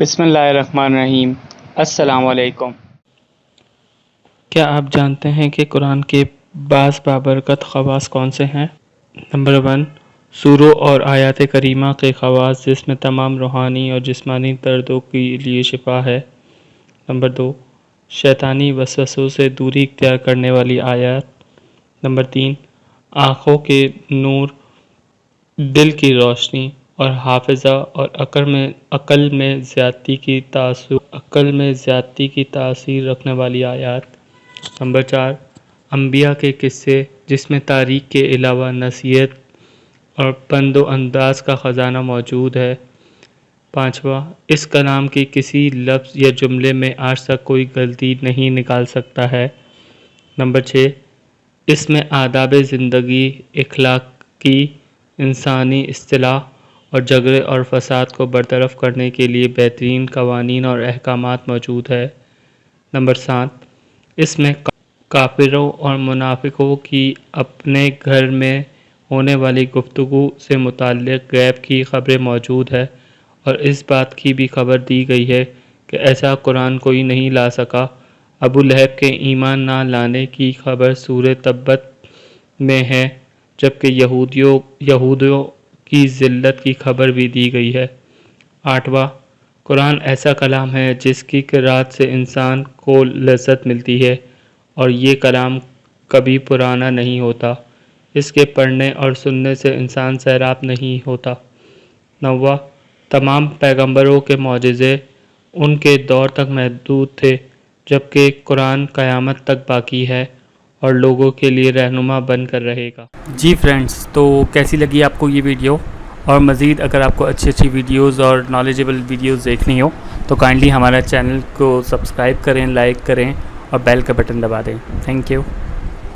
بسم اللہ الرحمن الرحیم۔ السلام علیکم۔ کیا آپ جانتے ہیں کہ قرآن کے بعض بابرکت خواص کون سے ہیں؟ نمبر 1، سوروں اور آیات کریمہ کے خواص جس میں تمام روحانی اور جسمانی دردوں کے لیے شفا ہے۔ نمبر 2، شیطانی وسوسوں سے دوری اختیار کرنے والی آیات۔ نمبر 3، آنکھوں کے نور، دل کی روشنی اور حافظہ اور عقل میں زیادتی کی تاثیر رکھنے والی آیات۔ نمبر 4، انبیاء کے قصے جس میں تاریخ کے علاوہ نصیحت اور پند و انداز کا خزانہ موجود ہے۔ 5واں، اس کلام کی کسی لفظ یا جملے میں آج تک کوئی غلطی نہیں نکال سکتا ہے۔ نمبر 6، اس میں آداب زندگی، اخلاقی، انسانی اصلاح اور جھگڑے اور فساد کو برطرف کرنے کے لیے بہترین قوانین اور احکامات موجود ہے۔ نمبر 7، اس میں کافروں اور منافقوں کی اپنے گھر میں ہونے والی گفتگو سے متعلق غیب کی خبریں موجود ہے اور اس بات کی بھی خبر دی گئی ہے کہ ایسا قرآن کوئی نہیں لا سکا۔ ابو لہب کے ایمان نہ لانے کی خبر سورہ تبت میں ہے، جبکہ یہودیوں کی ذلت کی خبر بھی دی گئی ہے۔ 8واں، قرآن ایسا کلام ہے جس کی قرأت سے انسان کو لذت ملتی ہے اور یہ کلام کبھی پرانا نہیں ہوتا، اس کے پڑھنے اور سننے سے انسان سیراب نہیں ہوتا۔ 9واں، تمام پیغمبروں کے معجزے ان کے دور تک محدود تھے، جبکہ قرآن قیامت تک باقی ہے اور لوگوں کے لیے رہنما بن کر رہے گا۔ جی فرینڈز، تو کیسی لگی آپ کو یہ ویڈیو؟ اور مزید اگر آپ کو اچھی ویڈیوز اور نالجیبل ویڈیوز دیکھنی ہو تو کائنڈلی ہمارا چینل کو سبسکرائب کریں، لائک کریں اور بیل کا بٹن دبا دیں۔ Thank you.